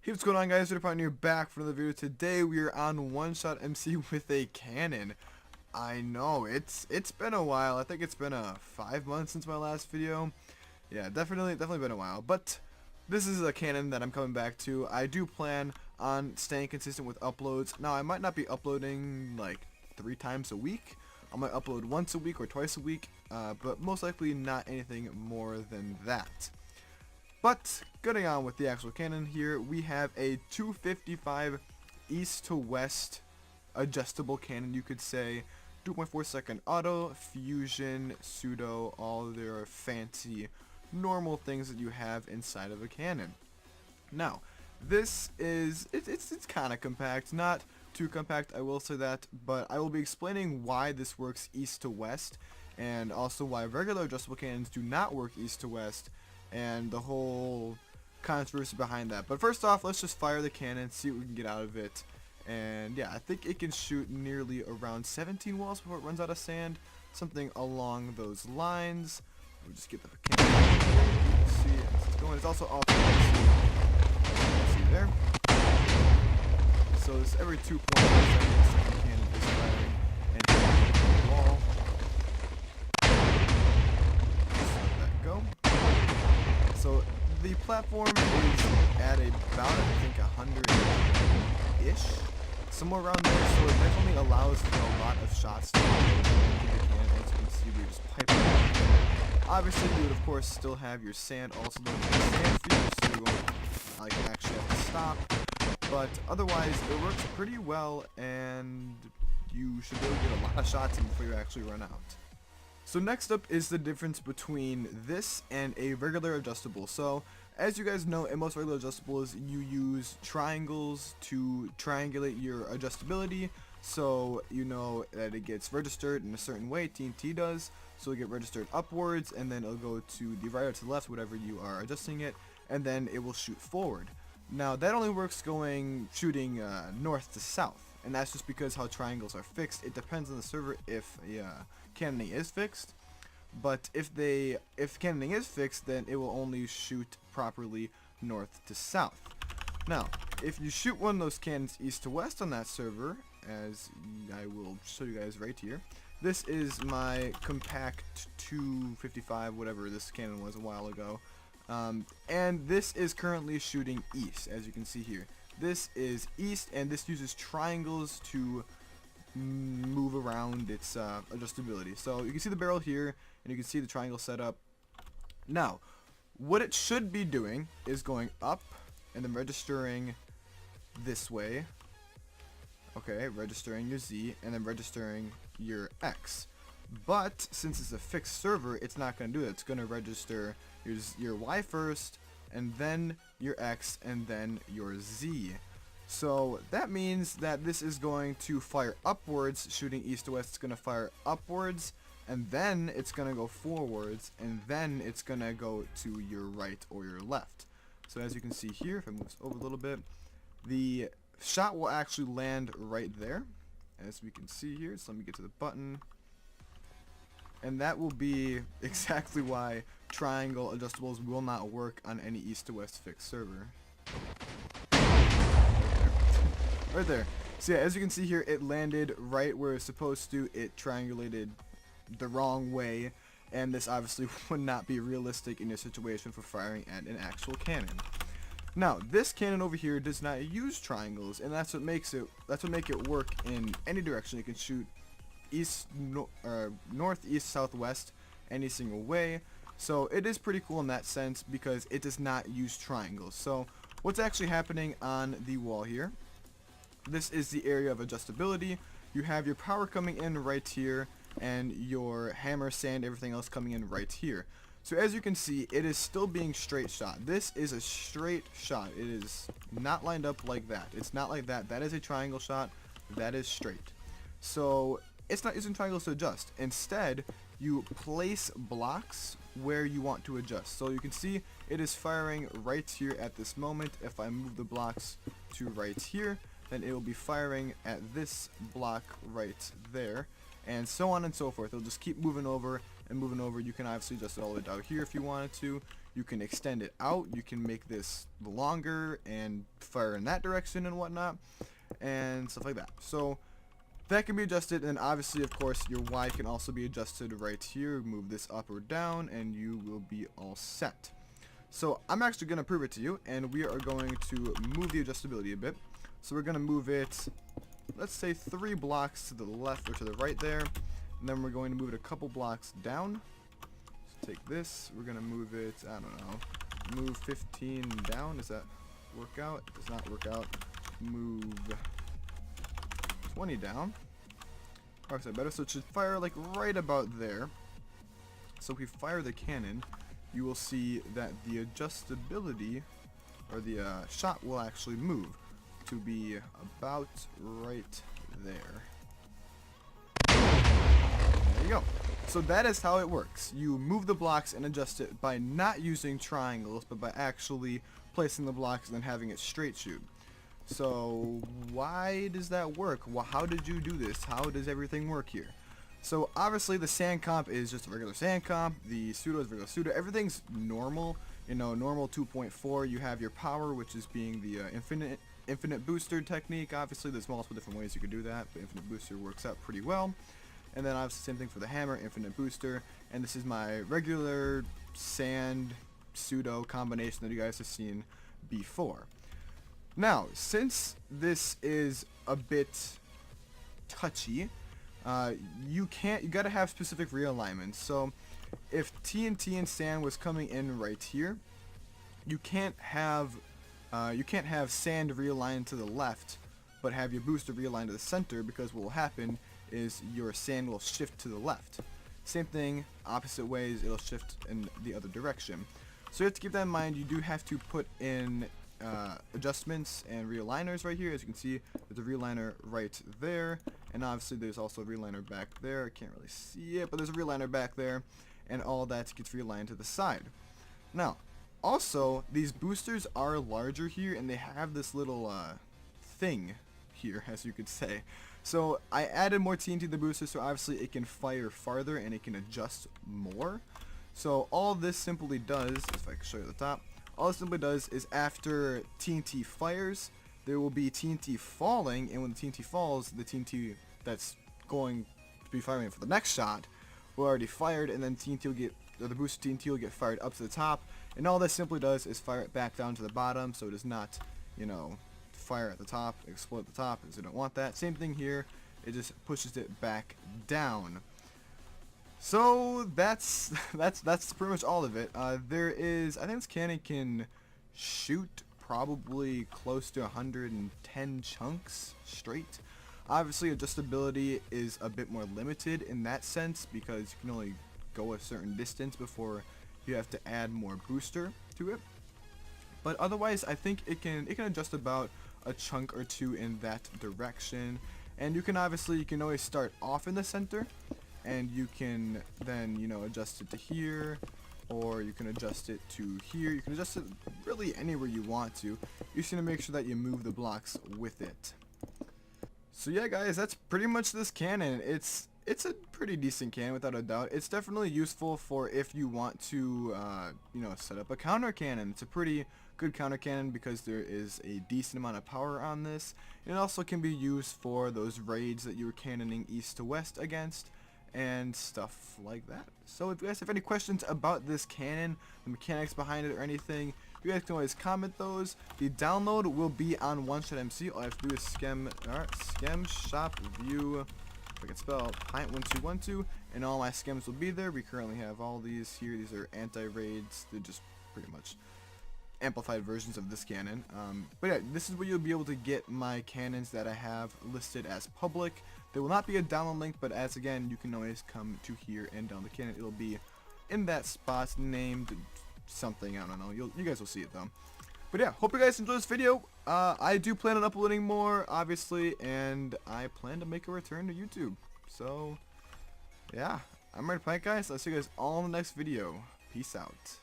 Hey, what's going on, guys? You're back for another video. Today we are on One Shot MC with a cannon. I know it's been a while. I think it's been 5 months since my last video. Yeah, definitely been a while. But this is a cannon that I'm coming back to. I do plan on staying consistent with uploads. Now I might not be uploading like 3 times a week. I might upload once a week or twice a week, but most likely not anything more than that. But getting on with the actual cannon here, we have a 255 east to west adjustable cannon, you could say. 2.4 second auto, fusion, pseudo, all their fancy normal things that you have inside of a cannon. Now, this is it's kind of compact, not too compact, I will say that, but I will be explaining why this works east to west, and also why regular adjustable cannons do not work east to west, and the whole controversy behind that. But first off, let's just fire the cannon, see what we can get out of it. And yeah, I think it can shoot nearly around 17 walls before it runs out of sand, something along those lines. We'll just get the cannon. See it's going. It's also off. See there. So this every 2.5 seconds, the cannon is firing and hitting the wall. Just let that go. So the platform is at about, I think, 100-ish, somewhere around there, so it definitely allows for a lot of shots to go into the cannon. As you can see, we're just piping it. Obviously, you would, of course, still have your sand also known as sand fuel, so you won't actually have to stop. But otherwise, it works pretty well, and you should be able to get a lot of shots in before you actually run out. So next up is the difference between this and a regular adjustable. So as you guys know, in most regular adjustables, you use triangles to triangulate your adjustability. So you know that it gets registered in a certain way, TNT does. So it'll get registered upwards, and then it'll go to the right or to the left, whatever you are adjusting it, and then it will shoot forward. Now that only works shooting north to south. And that's just because how triangles are fixed. It depends on the server if cannoning is fixed. But if cannoning is fixed, then it will only shoot properly north to south. Now, if you shoot one of those cannons east to west on that server, as I will show you guys right here, this is my compact 255, whatever this cannon was a while ago. And this is currently shooting east, as you can see here. This is east, and this uses triangles to move around its adjustability. So you can see the barrel here, and you can see the triangle setup. Now, what it should be doing is going up and then registering this way. Okay, registering your Z, and then registering your X. But since it's a fixed server, it's not going to do that. It's going to register your Y first, and then your X, and then your Z. So that means that this is going to fire upwards, shooting east to west. It's going to fire upwards, and then it's going to go forwards, and then it's going to go to your right or your left. So as you can see here, if I move this over a little bit, the shot will actually land right there, as we can see here. So let me get to the button. And that will be exactly why triangle adjustables will not work on any east to west fixed server. Right there. So yeah, as you can see here, it landed right where it's supposed to. It triangulated the wrong way, and this obviously would not be realistic in your situation for firing at an actual cannon. Now, this cannon over here does not use triangles, and that's what make it work in any direction. You can shoot north, east, southwest, any single way. So it is pretty cool in that sense because it does not use triangles. So what's actually happening on the wall here? This is the area of adjustability. You have your power coming in right here, and your hammer, sand, everything else coming in right here. So as you can see, it is still being straight shot. This is a straight shot. It is not lined up like that. It's not like that. That is a triangle shot. That is straight. So it's not using triangles to adjust. Instead, you place blocks where you want to adjust. So you can see it is firing right here at this moment. If I move the blocks to right here, then it will be firing at this block right there, and so on and so forth. It'll just keep moving over and moving over. You can obviously adjust it all the way down here if you wanted to. You can extend it out. You can make this longer and fire in that direction and whatnot, and stuff like that. So that can be adjusted, and obviously, of course, your Y can also be adjusted right here. Move this up or down, and you will be all set. So I'm actually going to prove it to you, and we are going to move the adjustability a bit. So we're going to move it, let's say 3 blocks to the left or to the right there, and then we're going to move it a couple blocks down. So take this, we're going to move it, I don't know, move 15 down. Does that work out? It does not work out. Move 20 down. Or is that better? So it should fire like right about there. So if we fire the cannon, you will see that the adjustability, or the shot, will actually move to be about right there. There you go. So that is how it works. You move the blocks and adjust it by not using triangles, but by actually placing the blocks and then having it straight shoot. So why does that work? Well, how did you do this? How does everything work here? So obviously the sand comp is just a regular sand comp. The pseudo is regular pseudo. Everything's normal. You know, normal 2.4. You have your power, which is being the infinite booster technique. Obviously there's multiple different ways you could do that, but infinite booster works out pretty well. And then obviously same thing for the hammer, infinite booster. And this is my regular sand pseudo combination that you guys have seen before. Now, since this is a bit touchy, you gotta have specific realignments. So if TNT and sand was coming in right here, you can't have sand realigned to the left, but have your booster realigned to the center, because what will happen is your sand will shift to the left. Same thing, opposite ways, it'll shift in the other direction. So you have to keep that in mind. You do have to put in adjustments and realigners right here. As you can see, there's a realigner right there, and obviously there's also a realigner back there. I can't really see it, but there's a realigner back there, and all that gets realigned to the side. Now, also, these boosters are larger here, and they have this little thing here, as you could say. So I added more TNT to the booster, so obviously it can fire farther and it can adjust more. So all this simply does, if I can show you the top, all this simply does is after TNT fires, there will be TNT falling, and when the TNT falls, the TNT that's going to be firing for the next shot will already fired, and then TNT will get, or the booster TNT will get fired up to the top, and all this simply does is fire it back down to the bottom, so it does not, you know, fire at the top, explode at the top, because we don't want that. Same thing here, it just pushes it back down. So that's pretty much all of it. There is, I think this cannon can shoot probably close to 110 chunks straight. Obviously adjustability is a bit more limited in that sense, because you can only go a certain distance before you have to add more booster to it. But otherwise, I think it can adjust about a chunk or two in that direction. And you can always start off in the center, and you can then, you know, adjust it to here, or you can adjust it to here. You can adjust it really anywhere you want to. You just need to make sure that you move the blocks with it. So yeah, guys, that's pretty much this cannon. It's a pretty decent cannon without a doubt. It's definitely useful for if you want to, you know, set up a counter cannon. It's a pretty good counter cannon because there is a decent amount of power on this. And it also can be used for those raids that you were cannoning east to west against, and stuff like that. So if you guys have any questions about this cannon, the mechanics behind it, or anything, you guys can always comment those. The download will be on OneShotMC. All I have to do is schemshop view, if I can spell, Pint1212, and all my schems will be there. We currently have all these here. These are anti-raids. They're just pretty much amplified versions of this cannon. But yeah, this is where you'll be able to get my cannons that I have listed as public. There will not be a download link, but as again, you can always come to here and download the cannon. It'll be in that spot named something, I don't know. You guys will see it though. But yeah, hope you guys enjoyed this video. I do plan on uploading more, obviously, and I plan to make a return to YouTube. So yeah, I'm ready to play, guys. I'll see you guys all in the next video. Peace out.